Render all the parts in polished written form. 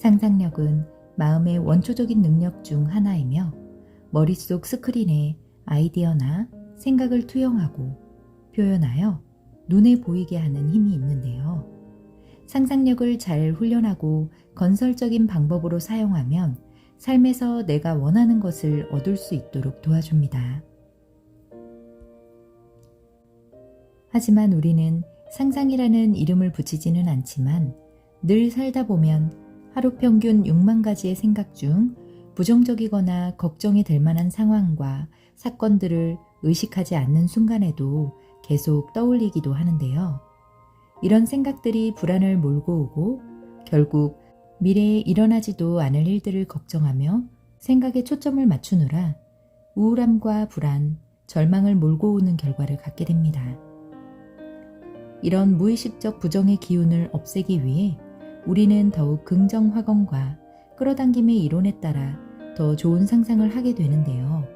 상상력은 마음의 원초적인 능력 중 하나이며 머릿속 스크린에 아이디어나 생각을 투영하고 표현하여 눈에 보이게 하는 힘이 있는데요. 상상력을 잘 훈련하고 건설적인 방법으로 사용하면 삶에서 내가 원하는 것을 얻을 수 있도록 도와줍니다. 하지만 우리는 상상이라는 이름을 붙이지는 않지만 늘 살다 보면 하루 평균 6만 가지의 생각 중 부정적이거나 걱정이 될 만한 상황과 사건들을 의식하지 않는 순간에도 계속 떠올리기도 하는데요. 이런 생각들이 불안을 몰고 오고 결국 미래에 일어나지도 않을 일들을 걱정하며 생각에 초점을 맞추느라 우울함과 불안, 절망을 몰고 오는 결과를 갖게 됩니다. 이런 무의식적 부정의 기운을 없애기 위해 우리는 더욱 긍정 확언과 끌어당김의 이론에 따라 더 좋은 상상을 하게 되는데요.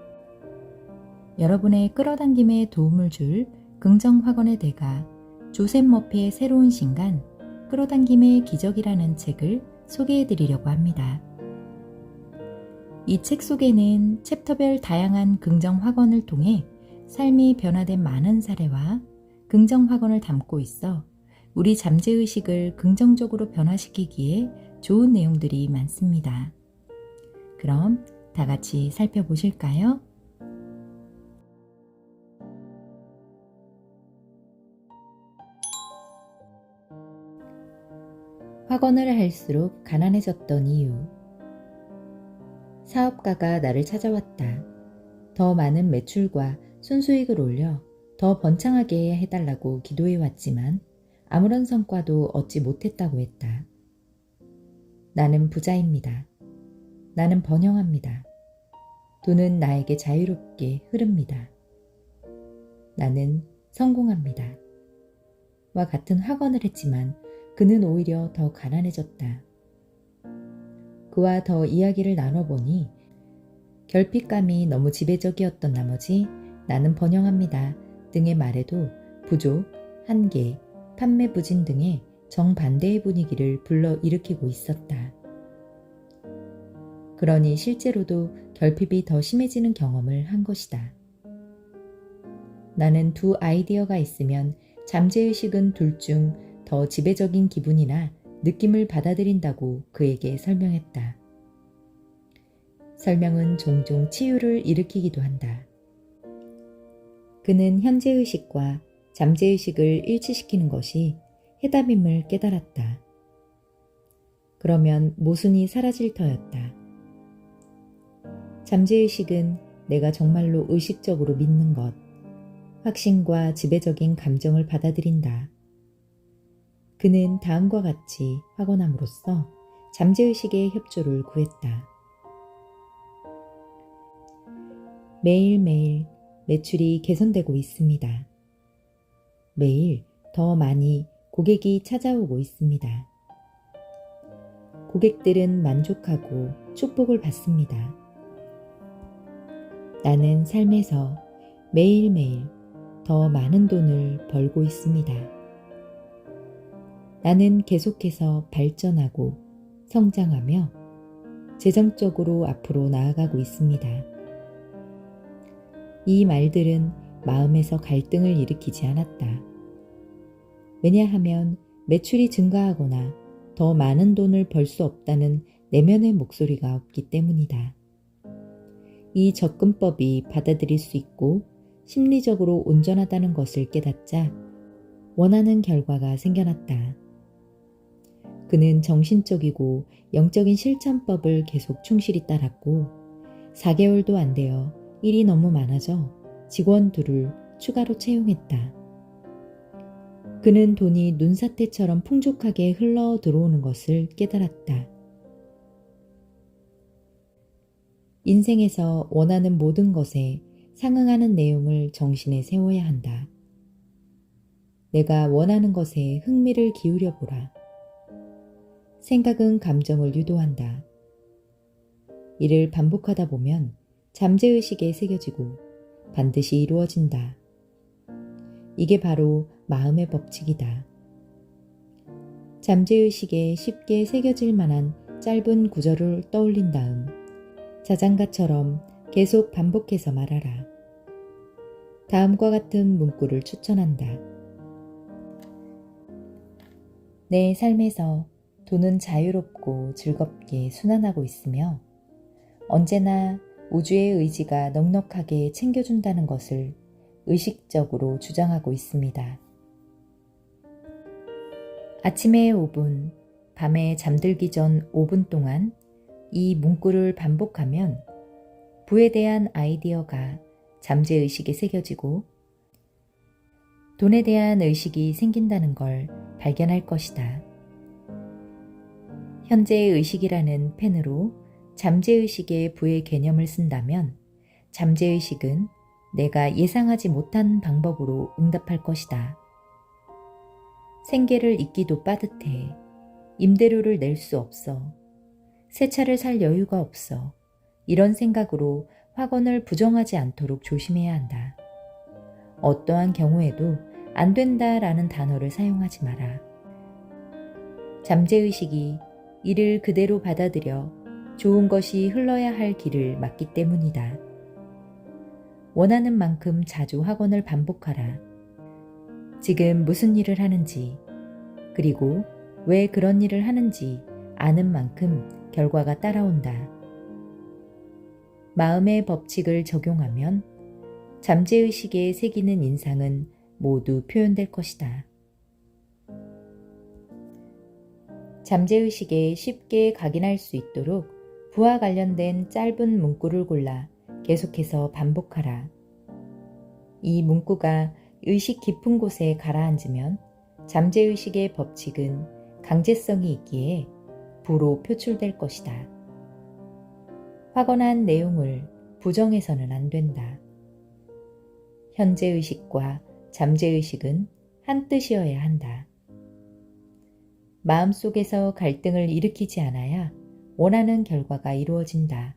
여러분의 끌어당김에 도움을 줄 긍정 확언의 대가 조셉 머피의 새로운 신간 끌어당김의 기적이라는 책을 소개해 드리려고 합니다. 이 책 속에는 챕터별 다양한 긍정 확언을 통해 삶이 변화된 많은 사례와 긍정 확언을 담고 있어 우리 잠재의식을 긍정적으로 변화시키기에 좋은 내용들이 많습니다. 그럼 다 같이 살펴보실까요? 확언을 할수록 가난해졌던 이유. 사업가가 나를 찾아왔다. 더 많은 매출과 순수익을 올려 더 번창하게 해달라고 기도해왔지만 아무런 성과도 얻지 못했다고 했다. 나는 부자입니다. 나는 번영합니다. 돈은 나에게 자유롭게 흐릅니다. 나는 성공합니다. 와 같은 확언을 했지만 그는 오히려 더 가난해졌다. 그와 더 이야기를 나눠보니 결핍감이 너무 지배적이었던 나머지 나는 번영합니다 등의 말에도 부족, 한계, 판매 부진 등의 정반대의 분위기를 불러일으키고 있었다. 그러니 실제로도 결핍이 더 심해지는 경험을 한 것이다. 나는 두 아이디어가 있으면 잠재의식은 둘 중 더 지배적인 기분이나 느낌을 받아들인다고 그에게 설명했다. 설명은 종종 치유를 일으키기도 한다. 그는 현재의식과 잠재의식을 일치시키는 것이 해답임을 깨달았다. 그러면 모순이 사라질 터였다. 잠재의식은 내가 정말로 의식적으로 믿는 것, 확신과 지배적인 감정을 받아들인다. 그는 다음과 같이 확언함으로써 잠재의식의 협조를 구했다. 매일매일 매출이 개선되고 있습니다. 매일 더 많이 고객이 찾아오고 있습니다. 고객들은 만족하고 축복을 받습니다. 나는 삶에서 매일매일 더 많은 돈을 벌고 있습니다. 나는 계속해서 발전하고 성장하며 재정적으로 앞으로 나아가고 있습니다. 이 말들은 마음에서 갈등을 일으키지 않았다. 왜냐하면 매출이 증가하거나 더 많은 돈을 벌 수 없다는 내면의 목소리가 없기 때문이다. 이 접근법이 받아들일 수 있고 심리적으로 온전하다는 것을 깨닫자 원하는 결과가 생겨났다. 그는 정신적이고 영적인 실천법을 계속 충실히 따랐고 4개월도 안 되어 일이 너무 많아져 직원 둘을 추가로 채용했다. 그는 돈이 눈사태처럼 풍족하게 흘러 들어오는 것을 깨달았다. 인생에서 원하는 모든 것에 상응하는 내용을 정신에 세워야 한다. 내가 원하는 것에 흥미를 기울여 보라. 생각은 감정을 유도한다. 이를 반복하다 보면 잠재의식에 새겨지고 반드시 이루어진다. 이게 바로 마음의 법칙이다. 잠재의식에 쉽게 새겨질 만한 짧은 구절을 떠올린 다음 자장가처럼 계속 반복해서 말하라. 다음과 같은 문구를 추천한다. 내 삶에서 돈은 자유롭고 즐겁게 순환하고 있으며 언제나 우주의 의지가 넉넉하게 챙겨준다는 것을 의식적으로 주장하고 있습니다. 아침에 5분, 밤에 잠들기 전 5분 동안 이 문구를 반복하면 부에 대한 아이디어가 잠재의식에 새겨지고 돈에 대한 의식이 생긴다는 걸 발견할 것이다. 현재의 의식이라는 펜으로 잠재의식의 부의 개념을 쓴다면 잠재의식은 내가 예상하지 못한 방법으로 응답할 것이다. 생계를 잇기도 빠듯해. 임대료를 낼 수 없어. 새 차를 살 여유가 없어. 이런 생각으로 확언을 부정하지 않도록 조심해야 한다. 어떠한 경우에도 안 된다라는 단어를 사용하지 마라. 잠재의식이 이를 그대로 받아들여 좋은 것이 흘러야 할 길을 막기 때문이다. 원하는 만큼 자주 확언을 반복하라. 지금 무슨 일을 하는지, 그리고 왜 그런 일을 하는지 아는 만큼 결과가 따라온다. 마음의 법칙을 적용하면 잠재의식에 새기는 인상은 모두 표현될 것이다. 잠재의식에 쉽게 각인할 수 있도록 부와 관련된 짧은 문구를 골라 계속해서 반복하라. 이 문구가 의식 깊은 곳에 가라앉으면 잠재의식의 법칙은 강제성이 있기에 부로 표출될 것이다. 확언한 내용을 부정해서는 안 된다. 현재의식과 잠재의식은 한 뜻이어야 한다. 마음속에서 갈등을 일으키지 않아야 원하는 결과가 이루어진다.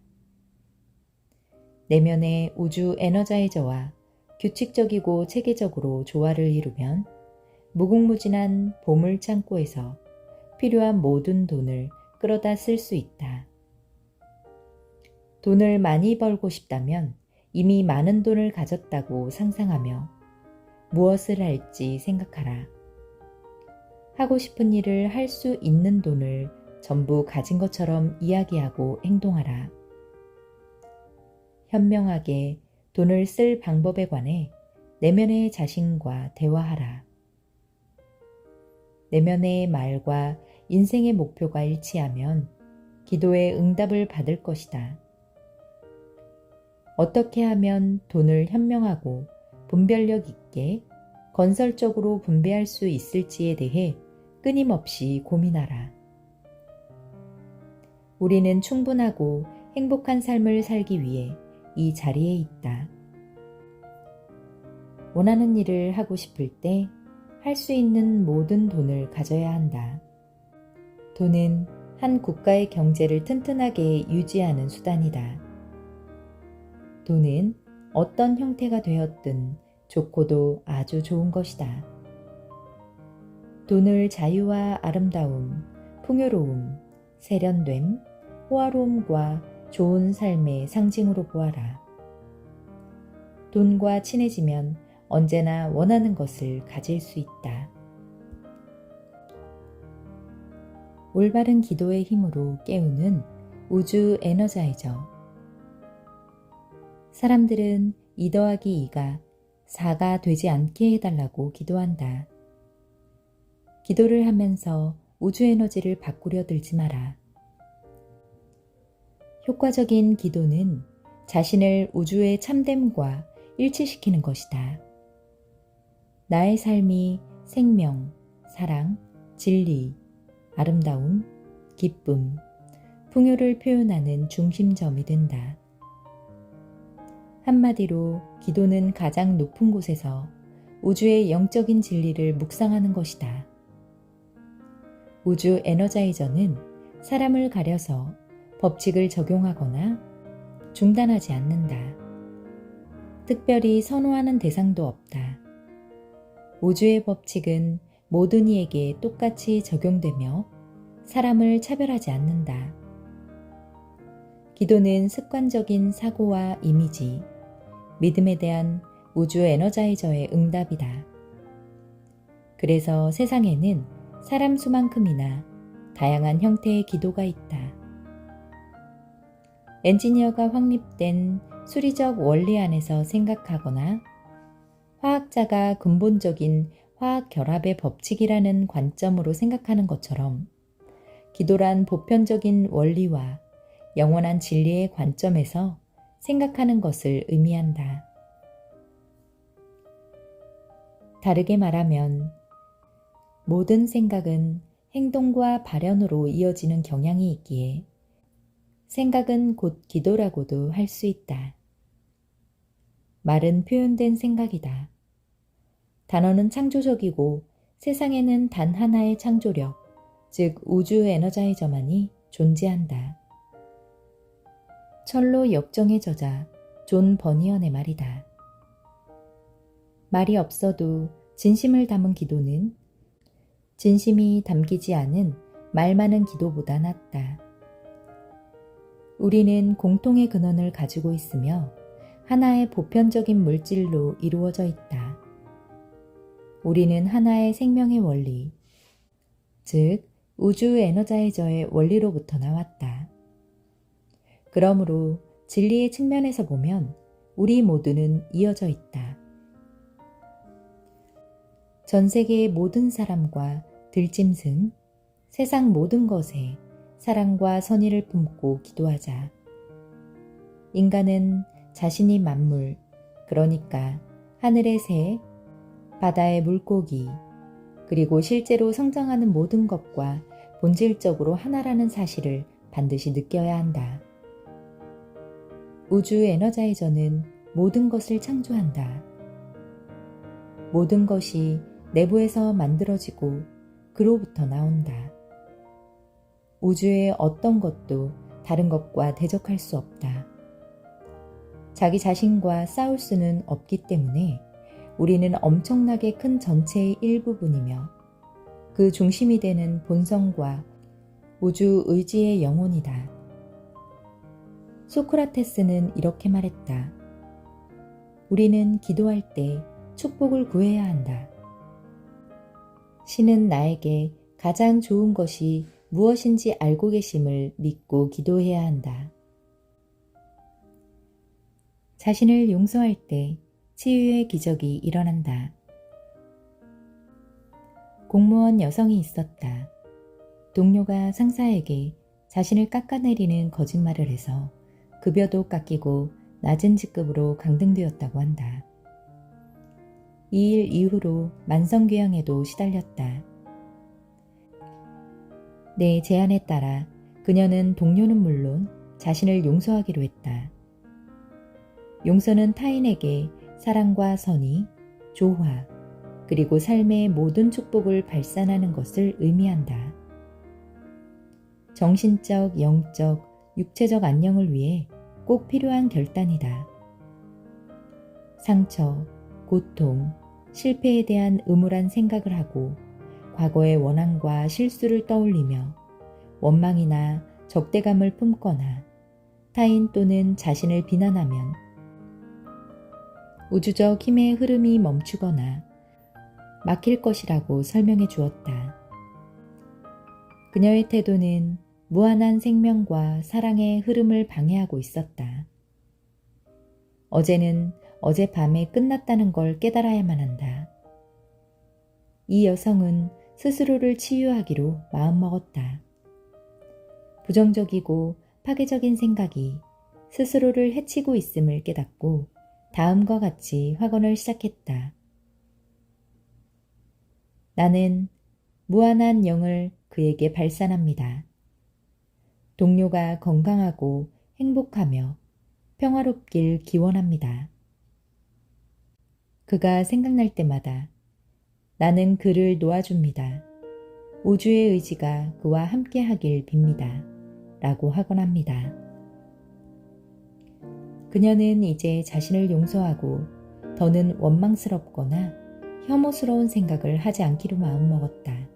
내면의 우주 에너자이저와 규칙적이고 체계적으로 조화를 이루면 무궁무진한 보물 창고에서 필요한 모든 돈을 끌어다 쓸 수 있다. 돈을 많이 벌고 싶다면 이미 많은 돈을 가졌다고 상상하며 무엇을 할지 생각하라. 하고 싶은 일을 할 수 있는 돈을 전부 가진 것처럼 이야기하고 행동하라. 현명하게 돈을 쓸 방법에 관해 내면의 자신과 대화하라. 내면의 말과 인생의 목표가 일치하면 기도의 응답을 받을 것이다. 어떻게 하면 돈을 현명하고 분별력 있게 건설적으로 분배할 수 있을지에 대해 끊임없이 고민하라. 우리는 충분하고 행복한 삶을 살기 위해 이 자리에 있다. 원하는 일을 하고 싶을 때 할 수 있는 모든 돈을 가져야 한다. 돈은 한 국가의 경제를 튼튼하게 유지하는 수단이다. 돈은 어떤 형태가 되었든 좋고도 아주 좋은 것이다. 돈을 자유와 아름다움, 풍요로움, 세련됨, 호화로움과 좋은 삶의 상징으로 보아라. 돈과 친해지면 언제나 원하는 것을 가질 수 있다. 올바른 기도의 힘으로 깨우는 우주 에너자이저. 사람들은 2 더하기 2가 4가 되지 않게 해달라고 기도한다. 기도를 하면서 우주 에너지를 바꾸려 들지 마라. 효과적인 기도는 자신을 우주의 참됨과 일치시키는 것이다. 나의 삶이 생명, 사랑, 진리, 아름다움, 기쁨, 풍요를 표현하는 중심점이 된다. 한마디로 기도는 가장 높은 곳에서 우주의 영적인 진리를 묵상하는 것이다. 우주 에너자이저는 사람을 가려서 법칙을 적용하거나 중단하지 않는다. 특별히 선호하는 대상도 없다. 우주의 법칙은 모든 이에게 똑같이 적용되며 사람을 차별하지 않는다. 기도는 습관적인 사고와 이미지, 믿음에 대한 우주 에너자이저의 응답이다. 그래서 세상에는 사람 수만큼이나 다양한 형태의 기도가 있다. 엔지니어가 확립된 수리적 원리 안에서 생각하거나 화학자가 근본적인 화학 결합의 법칙이라는 관점으로 생각하는 것처럼 기도란 보편적인 원리와 영원한 진리의 관점에서 생각하는 것을 의미한다. 다르게 말하면 모든 생각은 행동과 발현으로 이어지는 경향이 있기에 생각은 곧 기도라고도 할 수 있다. 말은 표현된 생각이다. 단어는 창조적이고 세상에는 단 하나의 창조력, 즉 우주 에너자이저만이 존재한다. 철로 역정의 저자 존 버니언의 말이다. 말이 없어도 진심을 담은 기도는 진심이 담기지 않은 말 많은 기도보다 낫다. 우리는 공통의 근원을 가지고 있으며 하나의 보편적인 물질로 이루어져 있다. 우리는 하나의 생명의 원리, 즉 우주 에너자이저의 원리로부터 나왔다. 그러므로 진리의 측면에서 보면 우리 모두는 이어져 있다. 전 세계의 모든 사람과 들짐승, 세상 모든 것에 사랑과 선의를 품고 기도하자. 인간은 자신이 만물, 그러니까 하늘의 새, 바다의 물고기, 그리고 실제로 성장하는 모든 것과 본질적으로 하나라는 사실을 반드시 느껴야 한다. 우주 에너자이저는 모든 것을 창조한다. 모든 것이 내부에서 만들어지고 그로부터 나온다. 우주의 어떤 것도 다른 것과 대적할 수 없다. 자기 자신과 싸울 수는 없기 때문에 우리는 엄청나게 큰 전체의 일부분이며 그 중심이 되는 본성과 우주 의지의 영혼이다. 소크라테스는 이렇게 말했다. 우리는 기도할 때 축복을 구해야 한다. 신은 나에게 가장 좋은 것이 무엇인지 알고 계심을 믿고 기도해야 한다. 자신을 용서할 때 치유의 기적이 일어난다. 공무원 여성이 있었다. 동료가 상사에게 자신을 깎아내리는 거짓말을 해서 급여도 깎이고 낮은 직급으로 강등되었다고 한다. 이 일 이후로 만성궤양에도 시달렸다. 내 제안에 따라 그녀는 동료는 물론 자신을 용서하기로 했다. 용서는 타인에게 사랑과 선의, 조화, 그리고 삶의 모든 축복을 발산하는 것을 의미한다. 정신적, 영적, 육체적 안녕을 위해 꼭 필요한 결단이다. 상처, 고통, 실패에 대한 음울한 생각을 하고 과거의 원한과 실수를 떠올리며 원망이나 적대감을 품거나 타인 또는 자신을 비난하면 우주적 힘의 흐름이 멈추거나 막힐 것이라고 설명해 주었다. 그녀의 태도는 무한한 생명과 사랑의 흐름을 방해하고 있었다. 어제는 어젯밤에 끝났다는 걸 깨달아야만 한다. 이 여성은 스스로를 치유하기로 마음먹었다. 부정적이고 파괴적인 생각이 스스로를 해치고 있음을 깨닫고 다음과 같이 확언을 시작했다. 나는 무한한 영을 그에게 발산합니다. 동료가 건강하고 행복하며 평화롭길 기원합니다. 그가 생각날 때마다 나는 그를 놓아줍니다. 우주의 의지가 그와 함께하길 빕니다. 라고 하곤 합니다. 그녀는 이제 자신을 용서하고 더는 원망스럽거나 혐오스러운 생각을 하지 않기로 마음먹었다.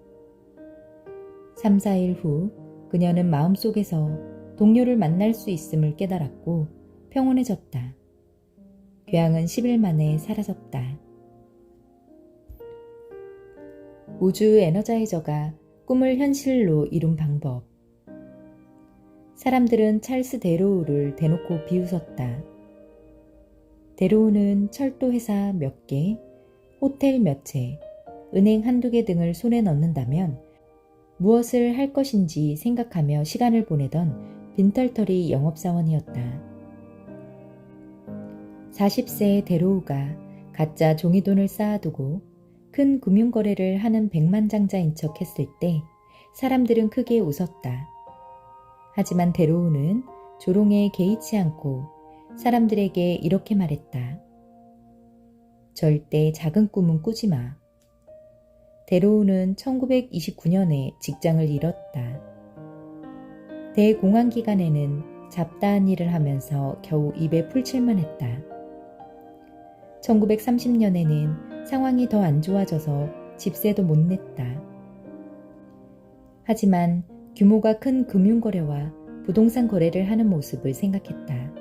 3, 4일 후 그녀는 마음속에서 동료를 만날 수 있음을 깨달았고 평온해졌다. 괴항은 10일 만에 사라졌다. 우주 에너자이저가 꿈을 현실로 이룬 방법. 사람들은 찰스 데로우를 대놓고 비웃었다. 데로우는 철도 회사 몇 개, 호텔 몇 채, 은행 한두 개 등을 손에 넣는다면 무엇을 할 것인지 생각하며 시간을 보내던 빈털터리 영업사원이었다. 40세의 데로우가 가짜 종이돈을 쌓아두고 큰 금융거래를 하는 백만장자인 척 했을 때 사람들은 크게 웃었다. 하지만 데로우는 조롱에 개의치 않고 사람들에게 이렇게 말했다. 절대 작은 꿈은 꾸지 마. 데로우는 1929년에 직장을 잃었다. 대공황 기간에는 잡다한 일을 하면서 겨우 입에 풀칠만 했다. 1930년에는 상황이 더 안 좋아져서 집세도 못 냈다. 하지만 규모가 큰 금융거래와 부동산 거래를 하는 모습을 생각했다.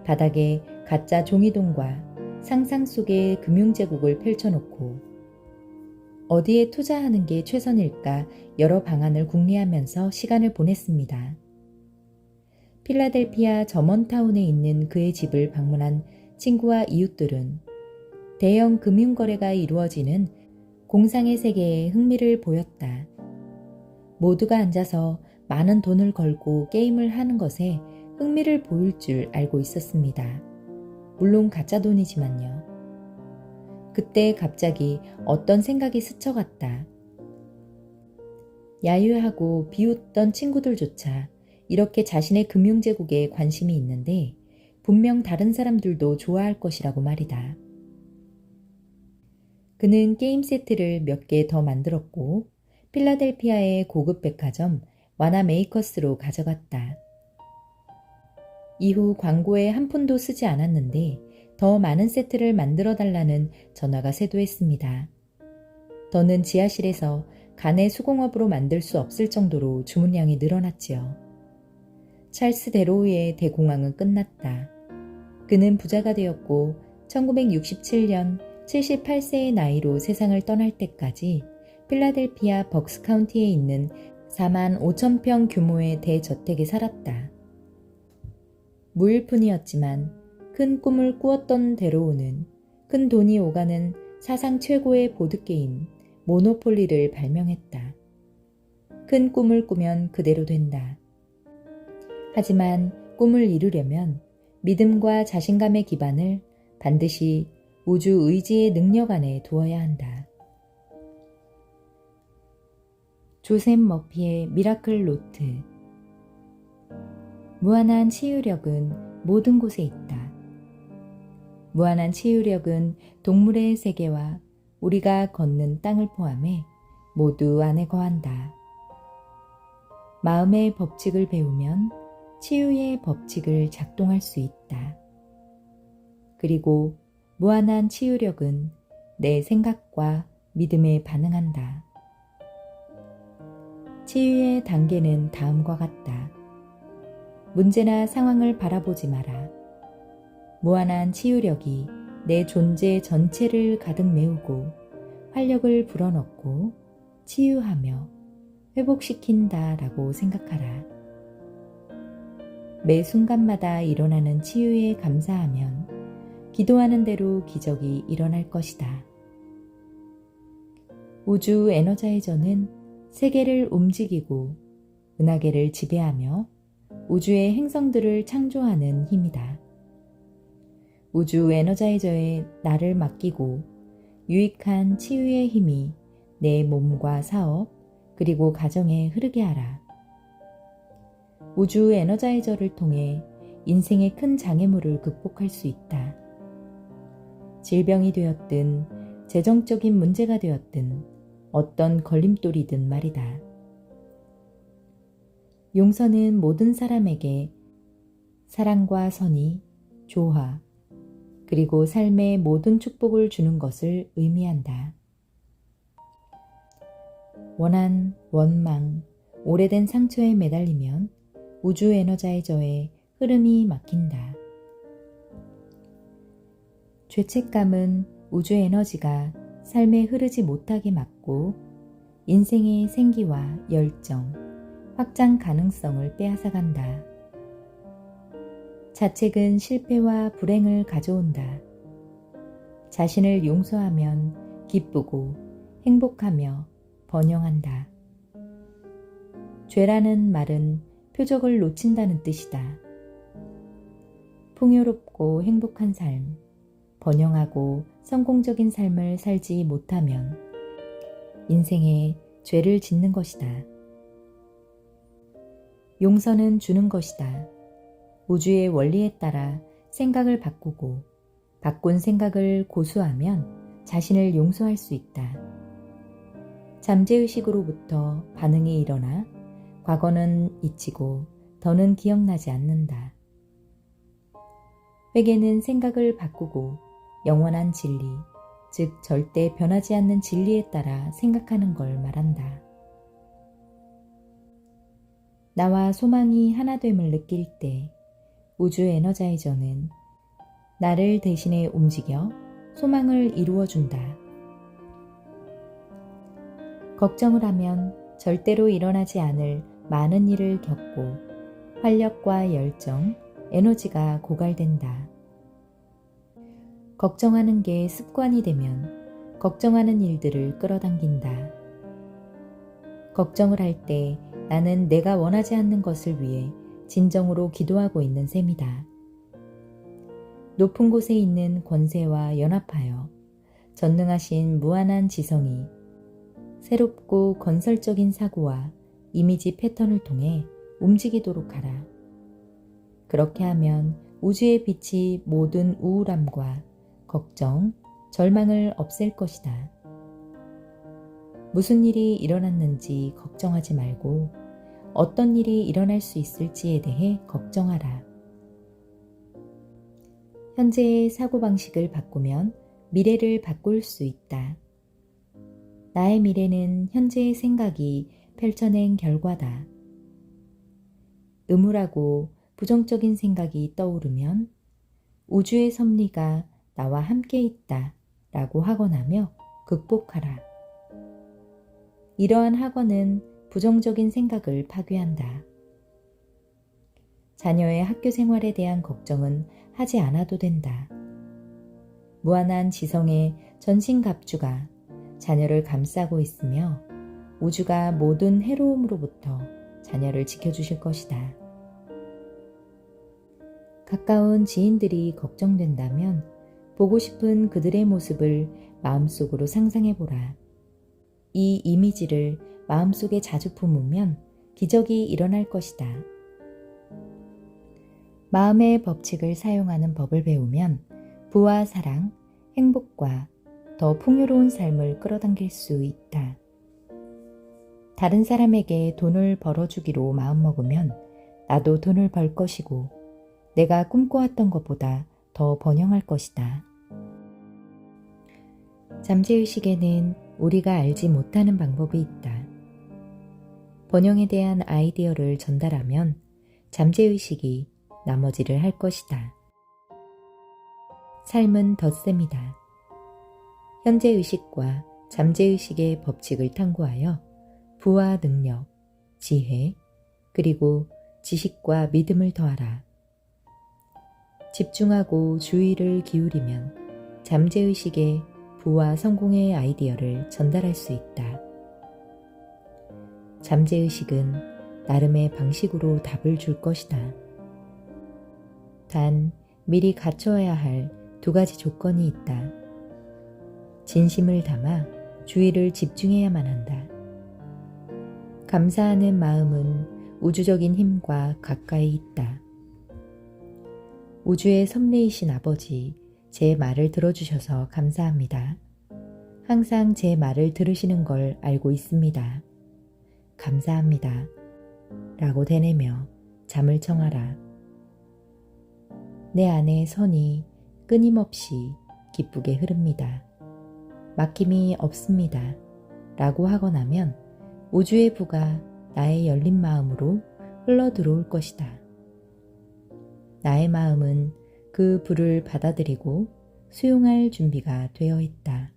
바닥에 가짜 종이돈과 상상 속의 금융제국을 펼쳐놓고 어디에 투자하는 게 최선일까 여러 방안을 궁리하면서 시간을 보냈습니다. 필라델피아 저먼타운에 있는 그의 집을 방문한 친구와 이웃들은 대형 금융거래가 이루어지는 공상의 세계에 흥미를 보였다. 모두가 앉아서 많은 돈을 걸고 게임을 하는 것에 흥미를 보일 줄 알고 있었습니다. 물론 가짜 돈이지만요. 그때 갑자기 어떤 생각이 스쳐갔다. 야유하고 비웃던 친구들조차 이렇게 자신의 금융제국에 관심이 있는데 분명 다른 사람들도 좋아할 것이라고 말이다. 그는 게임 세트를 몇 개 더 만들었고 필라델피아의 고급 백화점 와나 메이커스로 가져갔다. 이후 광고에 한 푼도 쓰지 않았는데 더 많은 세트를 만들어 달라는 전화가 쇄도했습니다. 더는 지하실에서 간의 수공업으로 만들 수 없을 정도로 주문량이 늘어났지요. 찰스 데로우의 대공황은 끝났다. 그는 부자가 되었고 1967년 78세의 나이로 세상을 떠날 때까지 필라델피아 벅스 카운티에 있는 4만 5천 평 규모의 대저택에 살았다. 무일푼이었지만 큰 꿈을 꾸었던 데로우는 큰 돈이 오가는 사상 최고의 보드게임 모노폴리를 발명했다. 큰 꿈을 꾸면 그대로 된다. 하지만 꿈을 이루려면 믿음과 자신감의 기반을 반드시 우주 의지의 능력 안에 두어야 한다. 조셉 머피의 미라클 노트. 무한한 치유력은 모든 곳에 있다. 무한한 치유력은 동물의 세계와 우리가 걷는 땅을 포함해 모두 안에 거한다. 마음의 법칙을 배우면 치유의 법칙을 작동할 수 있다. 그리고 무한한 치유력은 내 생각과 믿음에 반응한다. 치유의 단계는 다음과 같다. 문제나 상황을 바라보지 마라. 무한한 치유력이 내 존재 전체를 가득 메우고 활력을 불어넣고 치유하며 회복시킨다라고 생각하라. 매 순간마다 일어나는 치유에 감사하면 기도하는 대로 기적이 일어날 것이다. 우주 에너자이저는 세계를 움직이고 은하계를 지배하며 우주의 행성들을 창조하는 힘이다. 우주 에너자이저에 나를 맡기고 유익한 치유의 힘이 내 몸과 사업 그리고 가정에 흐르게 하라. 우주 에너자이저를 통해 인생의 큰 장애물을 극복할 수 있다. 질병이 되었든 재정적인 문제가 되었든 어떤 걸림돌이든 말이다. 용서는 모든 사람에게 사랑과 선의, 조화, 그리고 삶의 모든 축복을 주는 것을 의미한다. 원한, 원망, 오래된 상처에 매달리면 우주 에너자이저의 흐름이 막힌다. 죄책감은 우주 에너지가 삶에 흐르지 못하게 막고 인생의 생기와 열정, 확장 가능성을 빼앗아간다. 자책은 실패와 불행을 가져온다. 자신을 용서하면 기쁘고 행복하며 번영한다. 죄라는 말은 표적을 놓친다는 뜻이다. 풍요롭고 행복한 삶, 번영하고 성공적인 삶을 살지 못하면 인생에 죄를 짓는 것이다. 용서는 주는 것이다. 우주의 원리에 따라 생각을 바꾸고 바꾼 생각을 고수하면 자신을 용서할 수 있다. 잠재의식으로부터 반응이 일어나 과거는 잊히고 더는 기억나지 않는다. 회개는 생각을 바꾸고 영원한 진리, 즉 절대 변하지 않는 진리에 따라 생각하는 걸 말한다. 나와 소망이 하나됨을 느낄 때 우주 에너자이저는 나를 대신해 움직여 소망을 이루어준다. 걱정을 하면 절대로 일어나지 않을 많은 일을 겪고 활력과 열정, 에너지가 고갈된다. 걱정하는 게 습관이 되면 걱정하는 일들을 끌어당긴다. 걱정을 할 때 나는 내가 원하지 않는 것을 위해 진정으로 기도하고 있는 셈이다. 높은 곳에 있는 권세와 연합하여 전능하신 무한한 지성이 새롭고 건설적인 사고와 이미지 패턴을 통해 움직이도록 하라. 그렇게 하면 우주의 빛이 모든 우울함과 걱정, 절망을 없앨 것이다. 무슨 일이 일어났는지 걱정하지 말고 어떤 일이 일어날 수 있을지에 대해 걱정하라. 현재의 사고방식을 바꾸면 미래를 바꿀 수 있다. 나의 미래는 현재의 생각이 펼쳐낸 결과다. 음울하고 부정적인 생각이 떠오르면 우주의 섭리가 나와 함께 있다 라고 학원하며 극복하라. 이러한 학원은 부정적인 생각을 파괴한다. 자녀의 학교 생활에 대한 걱정은 하지 않아도 된다. 무한한 지성의 전신갑주가 자녀를 감싸고 있으며 우주가 모든 해로움으로부터 자녀를 지켜주실 것이다. 가까운 지인들이 걱정된다면 보고 싶은 그들의 모습을 마음속으로 상상해보라. 이 이미지를 마음속에 자주 품으면 기적이 일어날 것이다. 마음의 법칙을 사용하는 법을 배우면 부와 사랑, 행복과 더 풍요로운 삶을 끌어당길 수 있다. 다른 사람에게 돈을 벌어주기로 마음먹으면 나도 돈을 벌 것이고 내가 꿈꿔왔던 것보다 더 번영할 것이다. 잠재의식에는 우리가 알지 못하는 방법이 있다. 번영에 대한 아이디어를 전달하면 잠재의식이 나머지를 할 것이다. 삶은 덧셈이다. 현재의식과 잠재의식의 법칙을 탐구하여 부와 능력, 지혜, 그리고 지식과 믿음을 더하라. 집중하고 주의를 기울이면 잠재의식에 부와 성공의 아이디어를 전달할 수 있다. 잠재의식은 나름의 방식으로 답을 줄 것이다. 단 미리 갖춰야 할 2가지 조건이 있다. 진심을 담아 주의를 집중해야만 한다. 감사하는 마음은 우주적인 힘과 가까이 있다. 우주의 섭리이신 아버지, 제 말을 들어주셔서 감사합니다. 항상 제 말을 들으시는 걸 알고 있습니다. 감사합니다. 라고 되뇌며 잠을 청하라. 내 안의 선이 끊임없이 기쁘게 흐릅니다. 막힘이 없습니다. 라고 하고 나면 우주의 부가 나의 열린 마음으로 흘러 들어올 것이다. 나의 마음은 그 부를 받아들이고 수용할 준비가 되어 있다.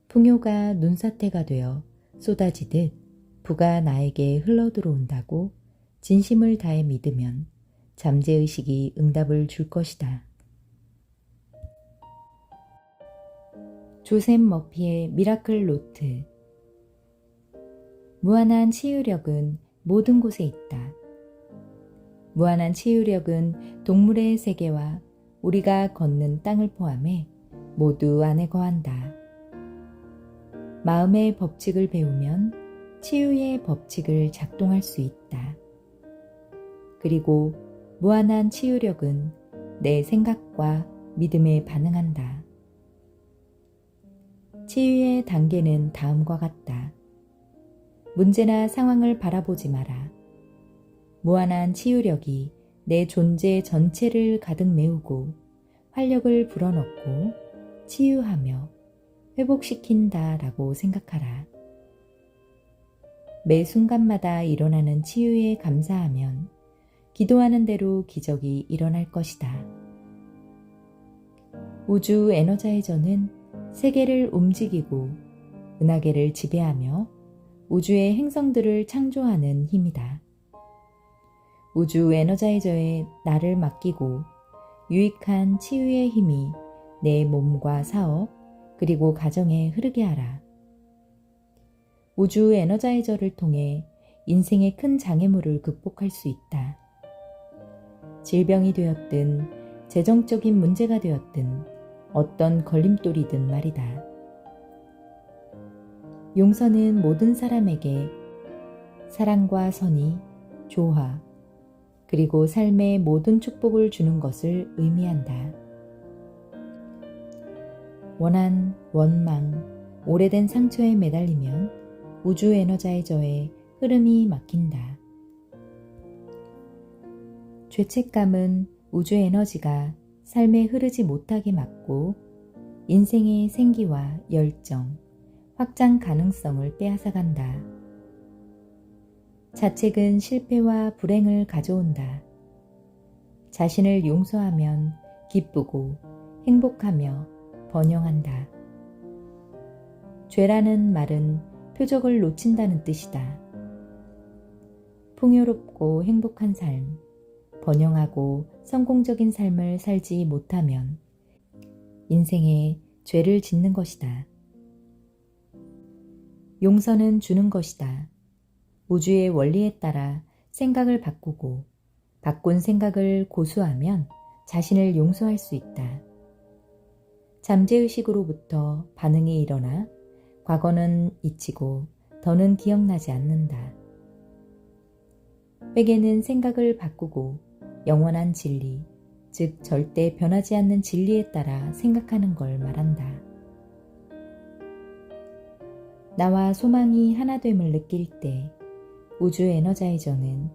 풍요가 눈사태가 되어 쏟아지듯 부가 나에게 흘러 들어온다고 진심을 다해 믿으면 잠재의식이 응답을 줄 것이다. 조셉 머피의 미라클 노트. 무한한 치유력은 모든 곳에 있다. 무한한 치유력은 동물의 세계와 우리가 걷는 땅을 포함해 모두 안에 거한다. 마음의 법칙을 배우면 치유의 법칙을 작동할 수 있다. 그리고 무한한 치유력은 내 생각과 믿음에 반응한다. 치유의 단계는 다음과 같다. 문제나 상황을 바라보지 마라. 무한한 치유력이 내 존재 전체를 가득 메우고 활력을 불어넣고 치유하며 회복시킨다 라고 생각하라. 매 순간마다 일어나는 치유에 감사하면 기도하는 대로 기적이 일어날 것이다. 우주 에너자이저는 세계를 움직이고 은하계를 지배하며 우주의 행성들을 창조하는 힘이다. 우주 에너자이저에 나를 맡기고 유익한 치유의 힘이 내 몸과 사업 그리고 가정에 흐르게 하라. 우주 에너자이저를 통해 인생의 큰 장애물을 극복할 수 있다. 질병이 되었든 재정적인 문제가 되었든 어떤 걸림돌이든 말이다. 용서는 모든 사람에게 사랑과 선의, 조화, 그리고 삶의 모든 축복을 주는 것을 의미한다. 원한, 원망, 오래된 상처에 매달리면 우주 에너자이저의 흐름이 막힌다. 죄책감은 우주 에너지가 삶에 흐르지 못하게 막고 인생의 생기와 열정, 확장 가능성을 빼앗아간다. 자책은 실패와 불행을 가져온다. 자신을 용서하면 기쁘고 행복하며 번영한다. 죄라는 말은 표적을 놓친다는 뜻이다. 풍요롭고 행복한 삶, 번영하고 성공적인 삶을 살지 못하면 인생에 죄를 짓는 것이다. 용서는 주는 것이다. 우주의 원리에 따라 생각을 바꾸고 바꾼 생각을 고수하면 자신을 용서할 수 있다. 잠재의식으로부터 반응이 일어나 과거는 잊히고 더는 기억나지 않는다. 회개는 생각을 바꾸고 영원한 진리, 즉 절대 변하지 않는 진리에 따라 생각하는 걸 말한다. 나와 소망이 하나됨을 느낄 때 우주 에너자이저는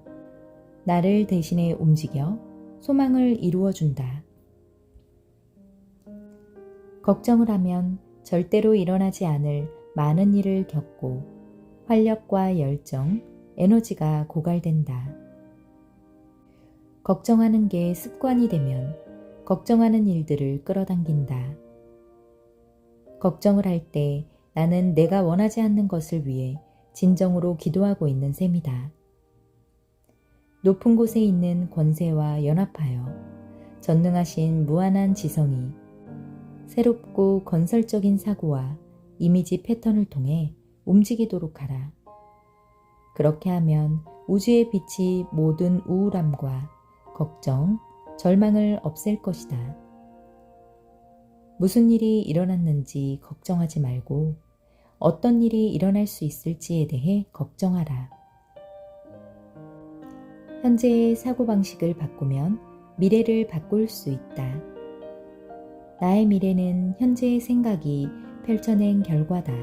나를 대신해 움직여 소망을 이루어준다. 걱정을 하면 절대로 일어나지 않을 많은 일을 겪고 활력과 열정, 에너지가 고갈된다. 걱정하는 게 습관이 되면 걱정하는 일들을 끌어당긴다. 걱정을 할 때 나는 내가 원하지 않는 것을 위해 진정으로 기도하고 있는 셈이다. 높은 곳에 있는 권세와 연합하여 전능하신 무한한 지성이 새롭고 건설적인 사고와 이미지 패턴을 통해 움직이도록 하라. 그렇게 하면 우주의 빛이 모든 우울함과 걱정, 절망을 없앨 것이다. 무슨 일이 일어났는지 걱정하지 말고 어떤 일이 일어날 수 있을지에 대해 걱정하라. 현재의 사고방식을 바꾸면 미래를 바꿀 수 있다. 나의 미래는 현재의 생각이 펼쳐낸 결과다.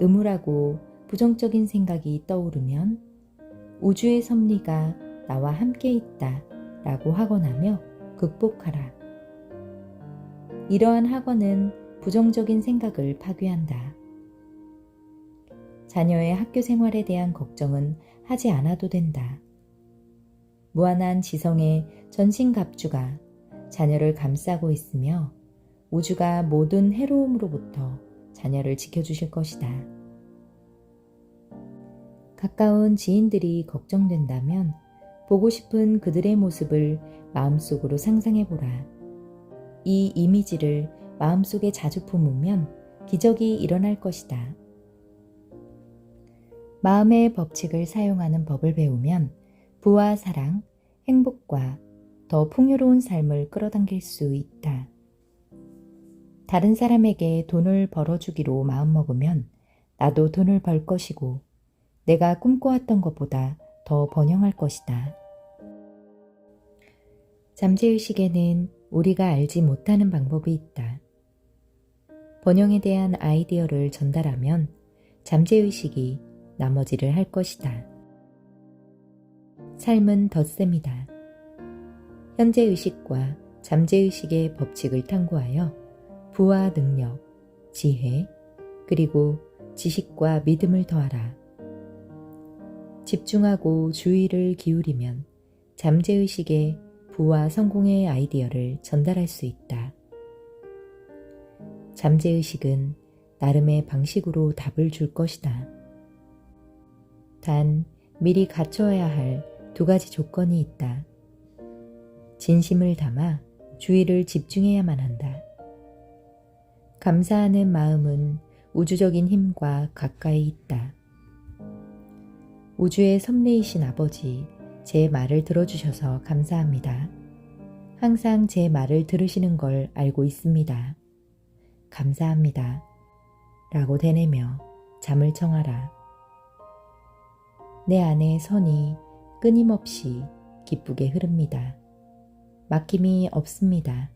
음울하고 부정적인 생각이 떠오르면 우주의 섭리가 나와 함께 있다 라고 학원하며 극복하라. 이러한 학원은 부정적인 생각을 파괴한다. 자녀의 학교 생활에 대한 걱정은 하지 않아도 된다. 무한한 지성의 전신갑주가 자녀를 감싸고 있으며 우주가 모든 해로움으로부터 자녀를 지켜주실 것이다. 가까운 지인들이 걱정된다면 보고 싶은 그들의 모습을 마음속으로 상상해보라. 이 이미지를 마음속에 자주 품으면 기적이 일어날 것이다. 마음의 법칙을 사용하는 법을 배우면 부와 사랑, 행복과 더 풍요로운 삶을 끌어당길 수 있다. 다른 사람에게 돈을 벌어주기로 마음먹으면 나도 돈을 벌 것이고 내가 꿈꿔왔던 것보다 더 번영할 것이다. 잠재의식에는 우리가 알지 못하는 방법이 있다. 번영에 대한 아이디어를 전달하면 잠재의식이 나머지를 할 것이다. 삶은 덧셈이다. 현재의식과 잠재의식의 법칙을 탐구하여 부와 능력, 지혜, 그리고 지식과 믿음을 더하라. 집중하고 주의를 기울이면 잠재의식에 부와 성공의 아이디어를 전달할 수 있다. 잠재의식은 나름의 방식으로 답을 줄 것이다. 단 미리 갖춰야 할 2가지 조건이 있다. 진심을 담아 주의를 집중해야만 한다. 감사하는 마음은 우주적인 힘과 가까이 있다. 우주의 섭리이신 아버지, 제 말을 들어주셔서 감사합니다. 항상 제 말을 들으시는 걸 알고 있습니다. 감사합니다. 라고 되뇌며 잠을 청하라. 내 안의 선이 끊임없이 기쁘게 흐릅니다. 막힘이 없습니다.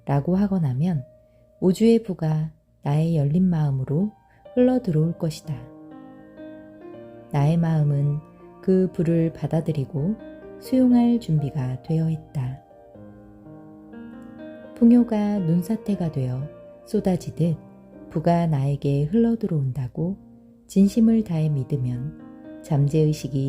라고 하고 나면 우주의 부가 나의 열린 마음으로 흘러 들어올 것이다. 나의 마음은 그 부를 받아들이고 수용할 준비가 되어 있다. 풍요가 눈사태가 되어 쏟아지듯 부가 나에게 흘러 들어온다고 진심을 다해 믿으면 잠재의식이